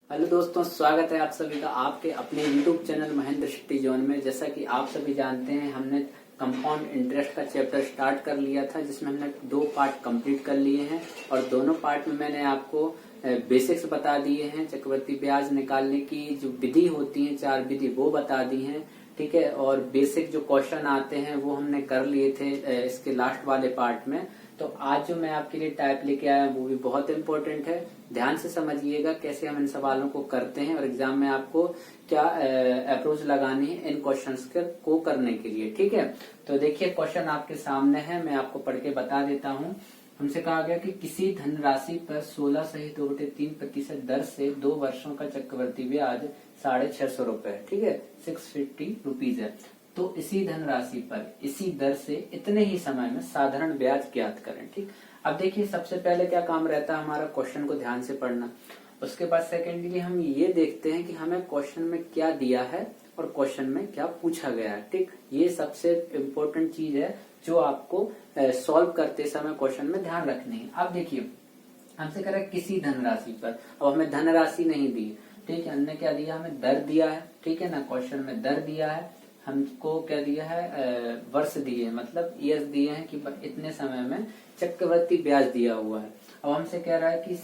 Hello दोस्तों, स्वागत है आप सभी का आपके अपने YouTube channel Mahendra Shetty zone में। जैसा कि आप सभी जानते हैं, हमने कंपाउंड इंटरेस्ट का चैप्टर स्टार्ट कर लिया था, जिसमें हमने 2 पार्ट कंप्लीट कर लिए हैं और दोनों पार्ट में मैंने आपको बेसिक्स बता दिए हैं। चक्रवृद्धि ब्याज निकालने की जो विधि होती है, 4 विधि वो बता दी हैं, ठीक है। और बेसिक जो क्वेश्चन आते हैं वो हमने कर लिए थे इसके लास्ट वाले पार्ट में। तो आज जो मैं आपके लिए टाइप लेके आया हूँ वो भी बहुत इंपॉर्टेंट है। ध्यान से समझिएगा कैसे हम इन सवालों को करते हैं और एग्जाम में आपको क्या अप्रोच लगानी है इन क्वेश्चंस को करने के लिए, ठीक है। तो देखिए, क्वेश्चन आपके सामने है, मैं आपको पढ़ के बता देता हूँ। हमसे कहा गया कि किसी धनराशि पर 16 सही 2/3% दर से 2 वर्षों का चक्रवृद्धि ब्याज 650 रुपए, ठीक है, 650 रुपीज है। तो इसी धनराशि पर इसी दर से इतने ही समय में साधारण ब्याज ज्ञात करें, ठीक। अब देखिए, सबसे पहले क्या काम रहता है हमारा, क्वेश्चन को ध्यान से पढ़ना। उसके बाद सेकेंडली हम ये देखते हैं कि हमें क्वेश्चन में क्या दिया है और क्वेश्चन में क्या पूछा गया है, ठीक। ये सबसे इम्पोर्टेंट चीज है जो आपको सॉल्व करते समय क्वेश्चन में ध्यान रखनी है। अब देखिए, हमसे कह रहा है किसी धनराशि पर, अब हमें धनराशि नहीं दी, ठीक है। हमने क्या दिया, हमें दर दिया है, ठीक है ना। क्वेश्चन में दर दिया है, हमको क्या दिया है, वर्ष दिए, मतलब ईयर्स दिए हैं कि इतने समय में चक्रवृद्धि ब्याज दिया हुआ है। अब हमसे कह रहा है कि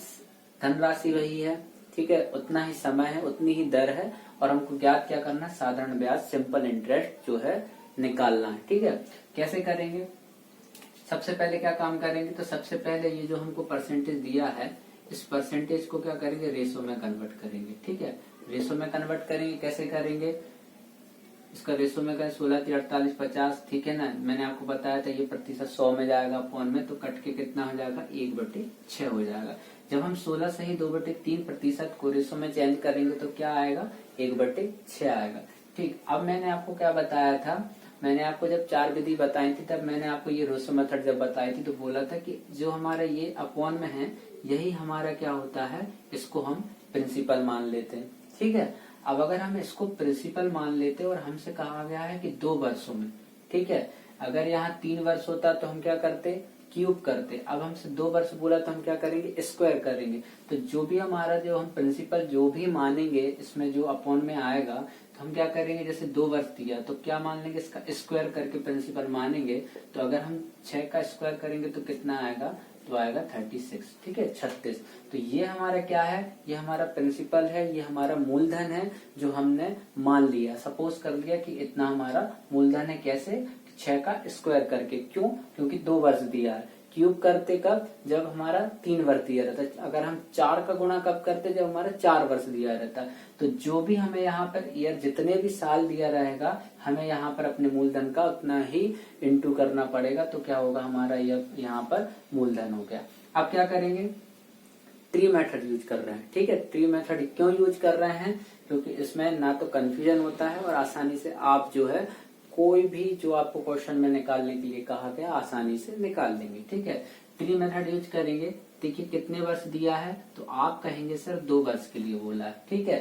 धनराशि वही है, ठीक है, उतना ही समय है, उतनी ही दर है और हमको ज्ञात क्या करना है, साधारण ब्याज, सिंपल इंटरेस्ट जो है निकालना है, ठीक है। कैसे करेंगे, सबसे पहले क्या काम करेंगे, तो सबसे पहले ये जो हमको परसेंटेज दिया है, इस परसेंटेज को क्या करेंगे, रेशो में कन्वर्ट करेंगे, ठीक है। रेशो में कन्वर्ट करेंगे, कैसे करेंगे, इसका रेशो में करें 16 3 48 50, ठीक है ना। मैंने आपको बताया था ये प्रतिशत 100 में जाएगा अपॉन में, तो कट के कितना हो जाएगा, 1/6 हो जाएगा। जब हम 16 सही 2/3% को रेशो में चेंज करेंगे तो क्या आएगा, 1/6 आएगा, ठीक। अब मैंने आपको क्या बताया था, मैंने आपको जब 4 विधि बताई थी तब मैंने आपको ये रेशो मेथड जब बताई थी तो बोला था कि जो हमारा ये अपॉन में है यही हमारा क्या होता है, इसको हम प्रिंसिपल मान लेते हैं, ठीक है। अब अगर हम इसको प्रिंसिपल मान लेते और हमसे कहा गया है कि 2 वर्षों में, ठीक है। अगर यहाँ 3 वर्ष होता तो हम क्या करते, क्यूब करते। अब हमसे 2 वर्ष बोला तो हम क्या करेंगे, स्क्वायर करेंगे। तो जो भी हमारा जो हम प्रिंसिपल जो भी मानेंगे इसमें जो अपॉन में आएगा तो हम क्या करेंगे, जैसे 2 वर्ष दिया तो क्या मान लेंगे, इसका स्क्वायर करके प्रिंसिपल मानेंगे। तो अगर हम 6 का स्क्वायर करेंगे तो कितना आएगा, तो आएगा 36, ठीक है, 36। तो ये हमारा क्या है, ये हमारा प्रिंसिपल है, ये हमारा मूलधन है जो हमने मान लिया, सपोज कर लिया कि इतना हमारा मूलधन है। कैसे, 6 का स्क्वायर करके, क्यों, क्योंकि 2 वर्ष दिया है। क्यूब करते कब, जब हमारा 3 वर्ष दिया रहता है। अगर हम 4 का गुणा कब करते, जब हमारा 4 वर्ष दिया रहता है। तो जो भी हमें यहाँ पर ईयर, जितने भी साल दिया रहेगा, हमें यहाँ पर अपने मूलधन का उतना ही इंटू करना पड़ेगा। तो क्या होगा, हमारा यहाँ पर मूलधन हो गया। अब क्या करेंगे, ट्री मेथड यूज कर रहे हैं, ठीक है। ट्री मेथड क्यों यूज कर रहे हैं, क्योंकि इसमें ना तो कंफ्यूजन होता है और आसानी से आप जो है कोई भी जो आपको क्वेश्चन में निकालने के लिए कहा गया आसानी से निकाल लेंगे, ठीक है। ट्री मेथड यूज करेंगे। देखिए कितने वर्ष दिया है, तो आप कहेंगे सर 2 वर्ष के लिए बोला है, ठीक है,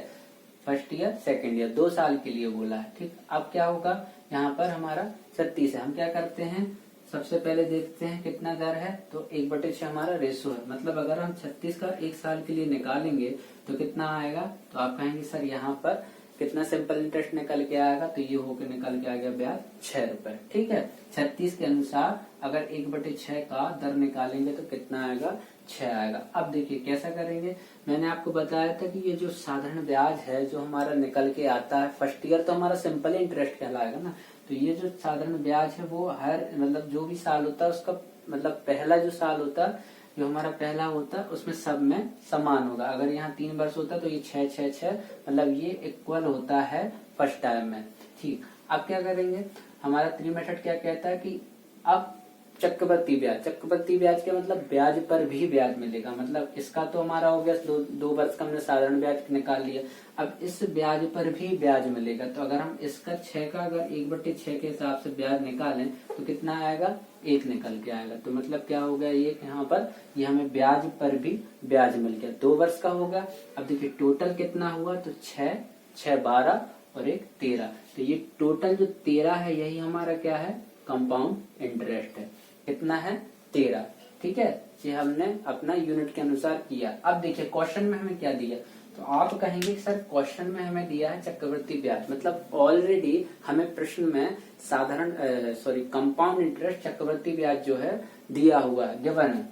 फर्स्ट ईयर सेकेंड ईयर 2 साल के लिए बोला है, ठीक। अब क्या होगा, यहाँ पर हमारा 36 है। हम क्या करते हैं, सबसे पहले देखते हैं कितना दर है, तो 1/6 हमारा रेशो है। मतलब अगर हम 36 का 1 साल के लिए निकालेंगे तो कितना आएगा, तो आप कहेंगे सर यहाँ पर कितना सिंपल इंटरेस्ट निकल के आएगा, तो ये होकर निकल के आ गया ब्याज 6 रुपए, ठीक है। 36 के अनुसार अगर 1/6 का दर निकालेंगे तो कितना आएगा, 6 आएगा। अब देखिए कैसा करेंगे, मैंने आपको बताया था कि ये जो साधारण ब्याज है जो हमारा निकल के आता है फर्स्ट ईयर, तो हमारा सिंपल इंटरेस्ट कहलाएगा ना। तो ये जो साधारण ब्याज है वो हर, मतलब जो भी साल होता है उसका, मतलब पहला जो साल होता है, जो हमारा पहला होता है उसमें सब में समान होगा। अगर यहाँ 3 वर्ष होता तो ये 6 6 6, मतलब ये इक्वल होता है फर्स्ट टाइम में, ठीक। अब क्या करेंगे, हमारा ट्री मेथड क्या कहता है कि अब चक्रवृद्धि ब्याज, चक्रवृद्धि ब्याज का मतलब ब्याज पर भी ब्याज मिलेगा। मतलब इसका तो हमारा हो गया 2 वर्ष का हमने साधारण ब्याज निकाल लिया, अब इस ब्याज पर भी ब्याज मिलेगा। तो अगर हम इसका 6 का अगर 1/6 के हिसाब से ब्याज निकालें तो कितना आएगा, 1 निकल के आएगा। तो मतलब क्या हो गया, ये यहाँ पर ये हमें ब्याज पर भी ब्याज मिल गया, 2 वर्ष का होगा। अब देखिए टोटल कितना हुआ, तो 6 6 12 और 1 13। तो ये टोटल जो 13 है यही हमारा क्या है, कंपाउंड इंटरेस्ट है। कितना है, 13, ठीक है। ये हमने अपना यूनिट के अनुसार किया। अब देखिए क्वेश्चन में हमें क्या दिया, तो आप कहेंगे सर क्वेश्चन में हमें दिया है चक्रवृद्धि ब्याज, मतलब ऑलरेडी हमें प्रश्न में साधारण कंपाउंड इंटरेस्ट चक्रवृद्धि ब्याज जो है दिया हुआ है, गिवन है,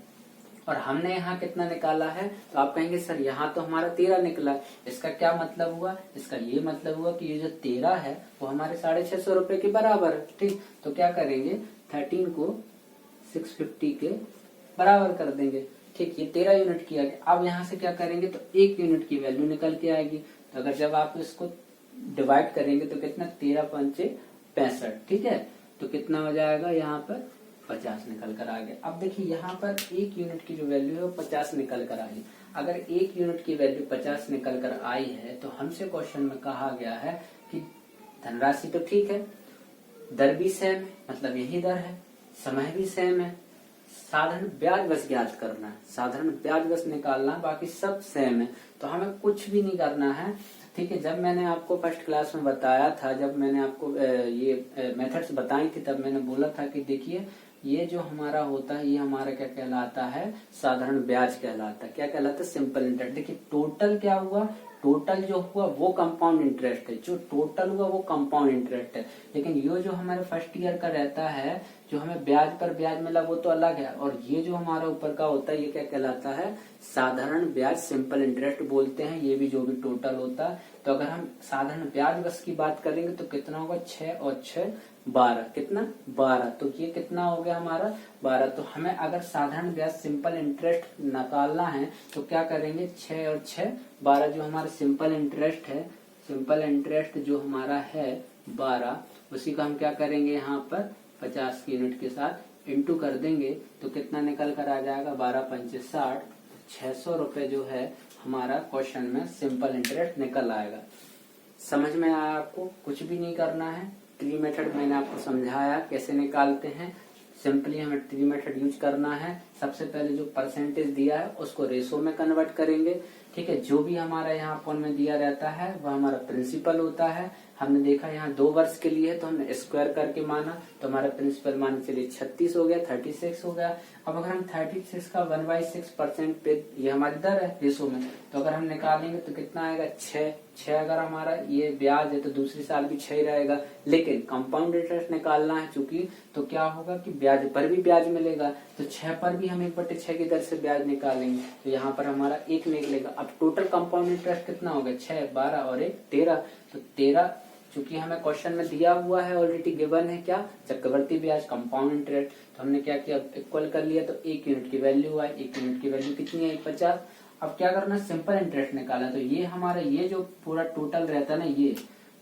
और हमने यहाँ कितना निकाला है। तो आप कहेंगे सर यहाँ तो हमारा 13 निकला, इसका क्या मतलब हुआ, इसका ये मतलब हुआ कि ये जो 13 है वो हमारे 650 रुपए के बराबर है। ठीक, तो क्या करेंगे 13 को 650 के बराबर कर देंगे। ठीक, ये 13 यूनिट किया गया। अब यहाँ से क्या करेंगे तो 1 यूनिट की वैल्यू निकल के आएगी। तो अगर जब आप इसको डिवाइड करेंगे तो कितना 13 पंचे 65, ठीक है, तो कितना हो जाएगा यहाँ पर 50 निकल कर आ गया। अब देखिए यहाँ पर 1 यूनिट की जो वैल्यू है वो 50 निकल कर आई। अगर 1 यूनिट की वैल्यू 50 निकल कर आई है तो हमसे क्वेश्चन में कहा गया है कि धनराशि तो ठीक है, दर भी सेम है, मतलब यही दर है, समय भी सेम है, साधारण ब्याज बस ज्ञात करना है, साधारण ब्याज बस निकालना, बाकी सब सेम है, तो हमें कुछ भी नहीं करना है। ठीक है, जब मैंने आपको फर्स्ट क्लास में बताया था, जब मैंने आपको ये मेथड्स बताई थी, तब मैंने बोला था कि देखिए ये जो हमारा होता है ये हमारा क्या कहलाता है, साधारण ब्याज कहलाता है। क्या कहलाता है, सिंपल इंटरेस्ट। देखिए टोटल क्या हुआ, टोटल जो हुआ वो कंपाउंड इंटरेस्ट है, जो टोटल हुआ वो कंपाउंड इंटरेस्ट है। लेकिन ये जो हमारे फर्स्ट ईयर का रहता है, जो हमें ब्याज पर ब्याज मिला वो तो अलग है, और ये जो हमारा ऊपर का होता है ये क्या कहलाता है, साधारण ब्याज, सिंपल इंटरेस्ट बोलते हैं। ये भी जो भी टोटल होता है, तो अगर हम साधारण ब्याज बस की बात करेंगे तो कितना होगा, 6 और 6 12, कितना 12, तो ये कितना हो गया हमारा 12। तो हमें अगर साधारण ब्याज सिंपल इंटरेस्ट निकालना है तो क्या करेंगे, 6 और 6 12, जो हमारा सिंपल इंटरेस्ट है, सिंपल इंटरेस्ट जो हमारा है 12, उसी का हम क्या करेंगे यहाँ पर 50 की यूनिट के साथ इंटू कर देंगे, तो कितना निकल कर आ जाएगा, 12 पंचे 60, 600 रुपए जो है हमारा क्वेश्चन में सिंपल इंटरेस्ट निकल आएगा। समझ में आया आपको, कुछ भी नहीं करना है। ट्री मेथड मैंने आपको समझाया कैसे निकालते हैं। सिंपली हमें ट्री मेथड यूज करना है। सबसे पहले जो परसेंटेज दिया है उसको रेशो में कन्वर्ट करेंगे। ठीक है, जो भी हमारा यहाँ अपन में दिया रहता है वह हमारा प्रिंसिपल होता है। हमने देखा यहाँ 2 वर्ष के लिए तो हमने स्क्वायर करके माना, तो हमारा प्रिंसिपल मान चलिए 36 हो गया, 36 हो गया। अब अगर हम 36 का 1/6% पे, ये हमारी दर है रेशो में, तो अगर हम निकालेंगे तो कितना आएगा, 6। अगर हमारा ये ब्याज है तो दूसरी साल भी 6 रहेगा, लेकिन कंपाउंड इंटरेस्ट निकालना है चूंकि, तो क्या होगा कि ब्याज पर भी ब्याज मिलेगा, तो 6 पर भी हम 1/6 की दर से ब्याज निकालेंगे, तो यहाँ पर हमारा 1 निकलेगा। अब टोटल कंपाउंड इंटरेस्ट कितना होगा, 6, 12 और 1 13, तो 13 चूंकि हमें क्वेश्चन में दिया हुआ है, ऑलरेडी गिवन है क्या, चक्रवर्ती ब्याज, कंपाउंड इंटरेस्ट, तो हमने क्या किया, इक्वल कर लिया, तो 1 यूनिट की वैल्यू आई। 1 यूनिट की वैल्यू कितनी आई, 50। अब क्या करना, सिंपल इंटरेस्ट निकाला, तो ये हमारा ये जो पूरा टोटल रहता है ना,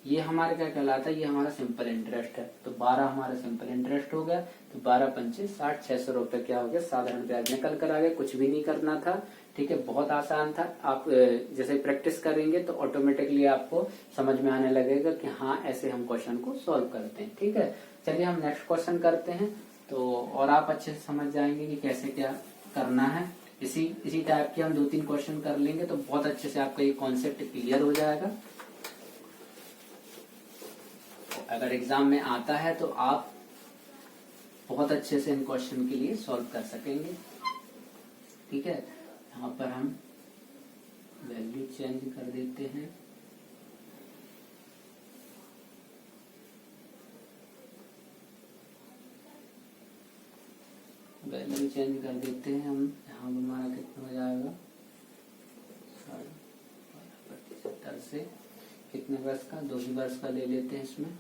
ये हमारा क्या कहलाता है, ये हमारा सिंपल इंटरेस्ट है। तो 12 हमारा सिंपल इंटरेस्ट हो गया, तो 12 पंचे 60, 600 रुपए क्या हो गया, साधारण ब्याज निकल कर आ गया। कुछ भी नहीं करना था। ठीक है, बहुत आसान था। आप जैसे प्रैक्टिस करेंगे तो ऑटोमेटिकली आपको समझ में आने लगेगा कि हाँ ऐसे हम क्वेश्चन को सॉल्व करते हैं। ठीक है, चलिए हम नेक्स्ट क्वेश्चन करते हैं, तो और आप अच्छे से समझ जाएंगे कि कैसे क्या करना है। इसी टाइप के हम 2-3 क्वेश्चन कर लेंगे तो बहुत अच्छे से आपका ये कॉन्सेप्ट क्लियर हो जाएगा। अगर एग्जाम में आता है तो आप बहुत अच्छे से इन क्वेश्चन के लिए सॉल्व कर सकेंगे। ठीक है, यहाँ पर हम वैल्यू चेंज कर देते हैं। वैल्यू चेंज कर देते हैं हम। यहाँ हमारा कितना हो जाएगा, 12% से कितने वर्ष का, 2 ही वर्ष का ले लेते हैं इसमें,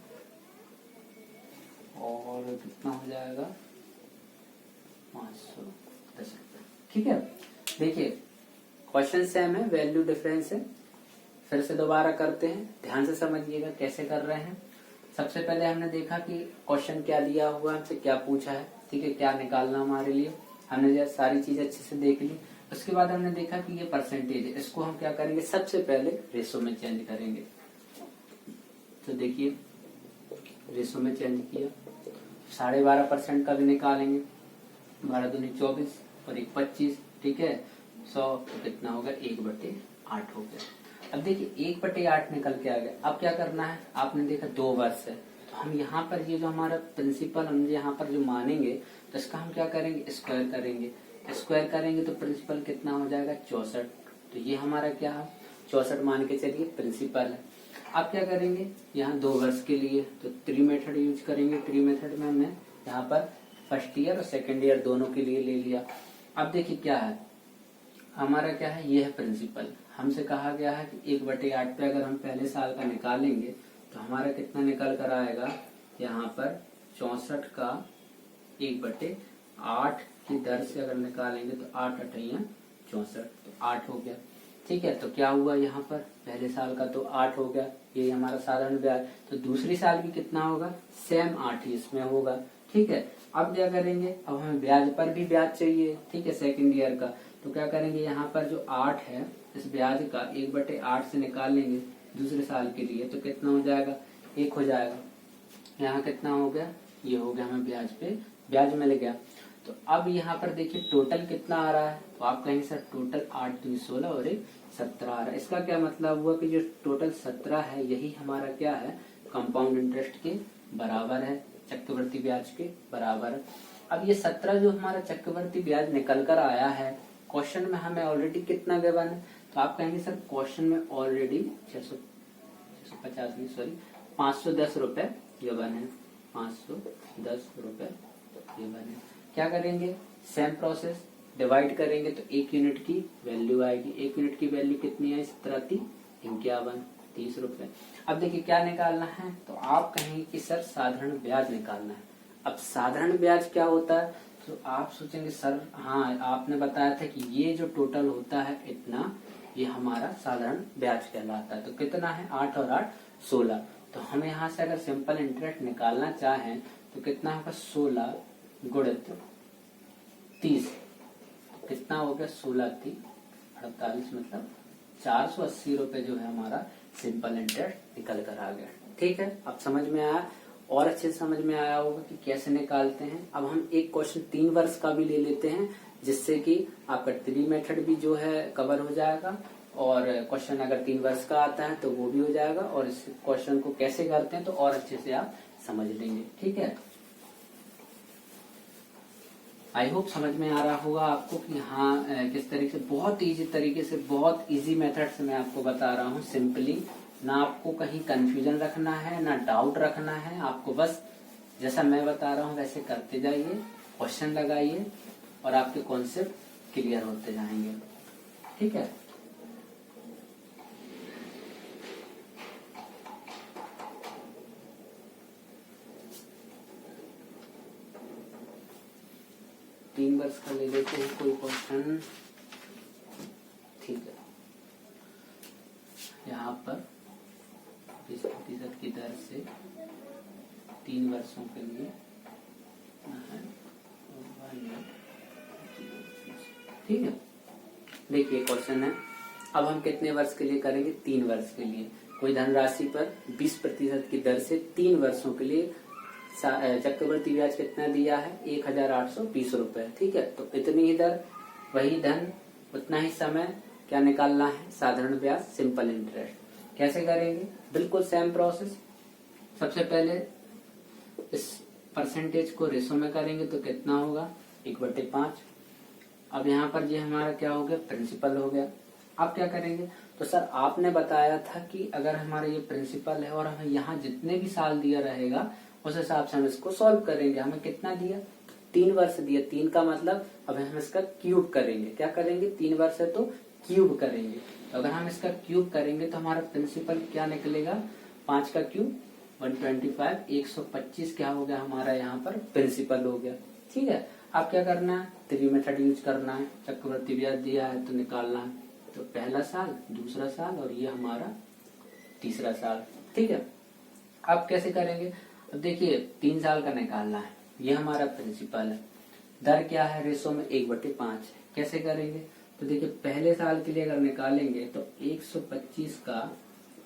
और कितना हो जाएगा 510। ठीक है, देखिए क्वेश्चन सेम है, वैल्यू डिफरेंस है। फिर से दोबारा करते हैं, ध्यान से समझिएगा कैसे कर रहे हैं। सबसे पहले हमने देखा कि क्वेश्चन क्या दिया हुआ, हमसे क्या पूछा है, ठीक है, क्या निकालना हमारे लिए, हमने सारी चीज अच्छे से देख ली। उसके बाद हमने देखा कि ये परसेंटेज है, इसको हम क्या करेंगे, सबसे पहले रेशो में चेंज करेंगे। तो देखिए रेशो में चेंज किया, 12.5% का भी निकालेंगे, 12 दूनी 24 और 1 25, ठीक है, 100, तो कितना होगा, 1/8 हो गया। अब देखिए 1/8 निकल के आ गया। अब क्या करना है, आपने देखा 2 वर्ष है, तो हम यहाँ पर ये जो हमारा प्रिंसिपल हम यहाँ पर जो मानेंगे, तो इसका हम क्या करेंगे, स्क्वायर करेंगे। स्क्वायर करेंगे तो प्रिंसिपल कितना हो जाएगा, 64। तो ये हमारा क्या है, 64 मान के चलिए प्रिंसिपल है। आप क्या करेंगे, यहाँ 2 वर्ष के लिए तो ट्री मेथड यूज करेंगे। ट्री मेथड में हमने यहाँ पर फर्स्ट ईयर और सेकेंड ईयर दोनों के लिए ले लिया। अब देखिए क्या है हमारा, क्या है, ये है प्रिंसिपल। हमसे कहा गया है कि 1/8 पे अगर हम पहले साल का निकालेंगे तो हमारा कितना निकल कर आएगा, यहाँ पर 64 का 1/8 की दर से अगर निकालेंगे तो 8 8 64, तो 8 हो गया। ठीक है, तो क्या हुआ, यहाँ पर पहले साल का तो 8 हो गया, ये हमारा साधारण ब्याज। तो दूसरी साल भी कितना होगा, सेम 8 ही इसमें होगा। ठीक है, अब क्या करेंगे, अब हमें ब्याज पर भी ब्याज चाहिए। ठीक है, सेकंड ईयर का, तो क्या करेंगे, यहाँ पर जो 8 है इस ब्याज का 1/8 से निकाल लेंगे दूसरे साल के लिए, तो कितना हो जाएगा, 1 हो जाएगा। यहाँ कितना हो गया, ये हो गया, हमें ब्याज पे ब्याज मिल गया। तो अब यहाँ पर देखिए टोटल कितना आ रहा है, तो आप कहेंगे सर टोटल 8 दूनी 16 और 1 17 आ रहा है। इसका क्या मतलब हुआ कि जो टोटल 17 है यही हमारा क्या है, कंपाउंड इंटरेस्ट के बराबर है, चक्रवर्ती ब्याज के बराबर है। अब ये 17 जो हमारा चक्रवर्ती ब्याज निकल कर आया है, क्वेश्चन में हमें ऑलरेडी कितना गिवन है, तो आप कहेंगे सर क्वेश्चन में ऑलरेडी 510 रुपए गिवन है, 510 रुपए गिवन है। क्या करेंगे, सेम प्रोसेस, डिवाइड करेंगे तो 1 यूनिट की वैल्यू आएगी। 1 यूनिट की वैल्यू कितनी है, 17×51 30 रुपए। अब देखिए क्या निकालना है, तो आप कहेंगे कि सर साधारण ब्याज निकालना है। अब साधारण ब्याज क्या होता है, तो आप सोचेंगे सर हाँ आपने बताया था कि ये जो टोटल होता है इतना, ये हमारा साधारण ब्याज कहलाता है। तो कितना है, 8 और 8 16। तो हम यहाँ से अगर सिंपल इंटरेस्ट निकालना चाहें तो कितना होगा, 16 गुणित 30, कितना हो गया, 16×3 48, मतलब 480 रुपए जो है हमारा सिंपल इंटरेस्ट निकल कर आ गया। ठीक है, अब समझ में आया, और अच्छे से समझ में आया होगा कि कैसे निकालते हैं। अब हम एक क्वेश्चन 3 वर्ष का भी ले लेते हैं, जिससे कि आपका ट्री मेथड भी जो है कवर हो जाएगा, और क्वेश्चन अगर 3 वर्ष का आता है तो वो भी हो जाएगा, और इस क्वेश्चन को कैसे करते हैं तो और अच्छे से आप समझ लेंगे। ठीक है, आई होप समझ में आ रहा होगा आपको कि हाँ किस तरीके से बहुत इजी तरीके से, बहुत इजी मेथड से मैं आपको बता रहा हूँ सिंपली। ना आपको कहीं कंफ्यूजन रखना है, ना डाउट रखना है, आपको बस जैसा मैं बता रहा हूँ वैसे करते जाइए, क्वेश्चन लगाइए और आपके कॉन्सेप्ट क्लियर होते जाएंगे। ठीक है, तीन वर्ष का ले लेते हैं कोई क्वेश्चन। ठीक है, यहाँ पर 20% की दर से 3 वर्षों के लिए, ठीक है। देखिए क्वेश्चन है, अब हम कितने वर्ष के लिए करेंगे, 3 वर्ष के लिए। कोई धनराशि पर 20% की दर से 3 वर्षों के लिए चक्रवर्ती ब्याज कितना दिया है, 1820 रुपए। ठीक है, तो इतनी ही दर, वही धन, उतना ही समय, क्या निकालना है, साधारण ब्याज, सिंपल इंटरेस्ट। कैसे करेंगे, बिल्कुल सेम प्रोसेस। सबसे पहले इस परसेंटेज को रेशो में करेंगे तो कितना होगा, 1/5। अब यहाँ पर ये हमारा क्या हो गया, प्रिंसिपल हो गया। अब क्या करेंगे, तो सर आपने बताया था कि अगर हमारा ये प्रिंसिपल है और हमें यहाँ जितने भी साल दिया रहेगा उस हिसाब से हम इसको सॉल्व करेंगे। हमें कितना दिया, 3 वर्ष दिया, 3 का मतलब अब हम इसका क्यूब करेंगे। क्या करेंगे, 3 वर्ष है तो क्यूब करेंगे। तो अगर हम इसका क्यूब करेंगे तो हमारा प्रिंसिपल क्या निकलेगा, 5 का क्यूब 125, 125 क्या हो गया हमारा यहाँ पर प्रिंसिपल हो गया। ठीक है, अब क्या करना है, ट्री मेथड यूज करना है। चक्रवर्ती ब्याज दिया है तो निकालना है, तो पहला साल, दूसरा साल और ये हमारा तीसरा साल। ठीक है, अब कैसे करेंगे, अब देखिए 3 साल का निकालना है, ये हमारा प्रिंसिपल है। दर क्या है, रेशो में 1/5। कैसे करेंगे, तो देखिए पहले साल के लिए अगर निकालेंगे तो 125 का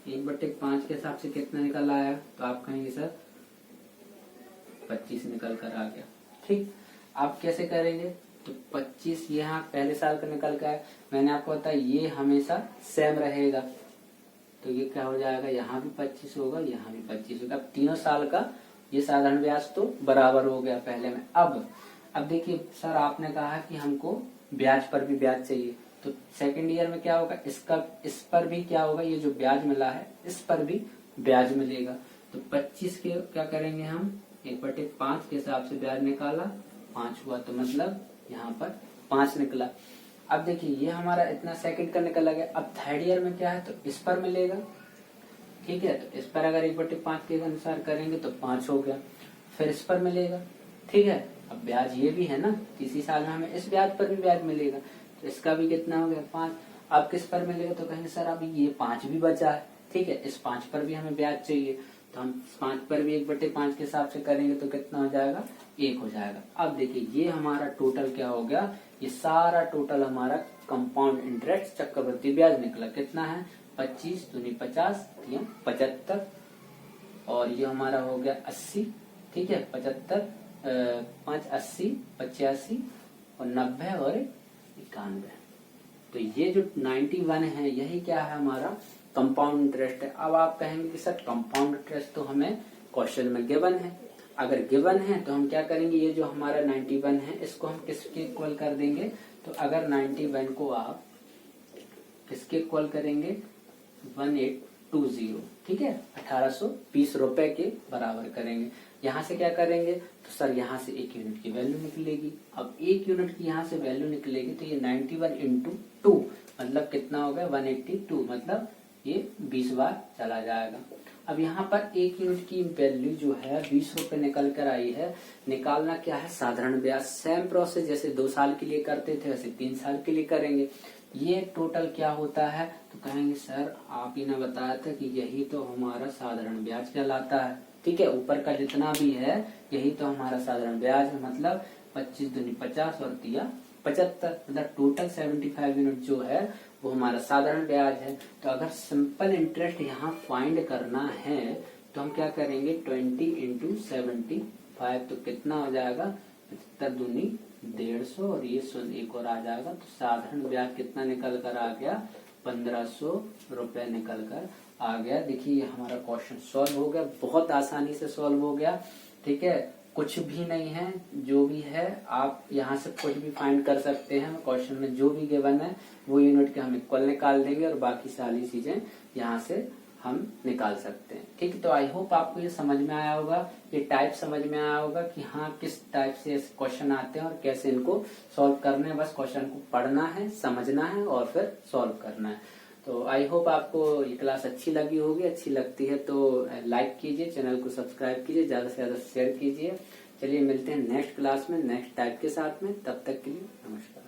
1/5 के हिसाब से कितना निकल आया, तो आप कहेंगे सर 25 निकल कर आ गया। ठीक, आप कैसे करेंगे, तो 25 यहाँ पहले साल का निकल कर आया, मैंने आपको बताया ये हमेशा सेम रहेगा, तो ये क्या हो जाएगा, यहाँ भी 25 होगा, यहाँ भी 25 होगा। अब तीनों साल का ये साधारण ब्याज तो बराबर हो गया पहले में। अब देखिए सर आपने कहा कि हमको ब्याज पर भी ब्याज चाहिए, तो सेकंड ईयर में क्या होगा, इस पर भी क्या होगा, ये जो ब्याज मिला है इस पर भी ब्याज मिलेगा। तो 25 के क्या करेंगे हम, 1/5 के हिसाब से ब्याज निकाला, 5 हुआ, तो मतलब यहाँ पर 5 निकला। अब देखिए ये हमारा इतना सेकंड का निकल गया। अब थर्ड ईयर में क्या है, तो इस पर मिलेगा, ठीक है, तो इस पर अगर 1/5 के अनुसार करेंगे तो 5 हो गया, फिर इस पर मिलेगा, ठीक है। अब ब्याज ये भी है ना, इसी साल में हमें इस ब्याज पर भी ब्याज मिलेगा, तो इसका भी कितना हो गया, 5। अब किस पर मिलेगा, तो कहेंगे सर अभी ये 5 भी बचा है, ठीक है, इस 5 पर भी हमें ब्याज चाहिए, तो हम 5 पर भी 1/5 के हिसाब से करेंगे तो कितना हो जाएगा, 1 हो जाएगा। अब देखिए ये हमारा टोटल क्या हो गया, ये सारा टोटल हमारा कंपाउंड इंटरेस्ट चक्रवृद्धि ब्याज निकला। कितना है, 25 दूनी 50, 75, और ये हमारा हो गया 80, ठीक है, 75, 5 80, 85 और 90 और 91। तो ये जो 91 है यही क्या है, हमारा कंपाउंड इंटरेस्ट है। अब आप कहेंगे कि सर कंपाउंड इंटरेस्ट तो हमें क्वेश्चन में गिवन है, अगर गिवन है तो हम क्या करेंगे, ये जो हमारा 91 है इसको हम किसके इक्वल कर देंगे, तो अगर 91 को आप किसके इक्वल करेंगे, 1820, ठीक है, 1820 रुपए के बराबर करेंगे। यहाँ से क्या करेंगे, तो सर यहाँ से 1 यूनिट की वैल्यू निकलेगी। अब 1 यूनिट की यहाँ से वैल्यू निकलेगी तो ये 91 इंटू 2 मतलब कितना हो गया, 182, मतलब ये 20 बार चला जाएगा। अब यहाँ पर 1 यूनिट की वैल्यू जो है 20 रुपए निकल कर आई है। निकालना क्या है, साधारण ब्याज। सेम प्रोसेस जैसे 2 साल के लिए करते थे वैसे 3 साल के लिए करेंगे। ये टोटल क्या होता है, तो कहेंगे सर आप ही ने बताया था कि यही तो हमारा साधारण ब्याज कहलाता है, ठीक है, ऊपर का जितना भी है यही तो हमारा साधारण ब्याज है, मतलब 25 दूनी 50 और 75, मतलब टोटल 75 यूनिट जो है वो हमारा साधारण ब्याज है। तो अगर सिंपल इंटरेस्ट यहाँ फाइंड करना है तो हम क्या करेंगे, 20 इंटू 75, तो कितना हो जाएगा, 75 दूनी 150 और ये 1 और आ जाएगा। तो साधारण ब्याज कितना निकल कर आ गया, 1500 रुपए निकल कर आ गया। देखिए ये हमारा क्वेश्चन सॉल्व हो गया, बहुत आसानी से सॉल्व हो गया, ठीक है, कुछ भी नहीं है, जो भी है आप यहाँ से कुछ भी फाइंड कर सकते हैं। क्वेश्चन में जो भी गिवन है वो यूनिट के हम इक्वल निकाल देंगे और बाकी सारी चीजें यहाँ से हम निकाल सकते हैं, ठीक है। तो आई होप आपको ये समझ में आया होगा, ये टाइप समझ में आया होगा कि हाँ किस टाइप से क्वेश्चन आते हैं और कैसे इनको सॉल्व करना है। बस क्वेश्चन को पढ़ना है, समझना है और फिर सॉल्व करना है। तो आई होप आपको ये क्लास अच्छी लगी होगी। अच्छी लगती है तो लाइक कीजिए, चैनल को सब्सक्राइब कीजिए, ज्यादा से ज्यादा शेयर कीजिए। चलिए मिलते हैं नेक्स्ट क्लास में नेक्स्ट टाइप के साथ में, तब तक के लिए नमस्कार।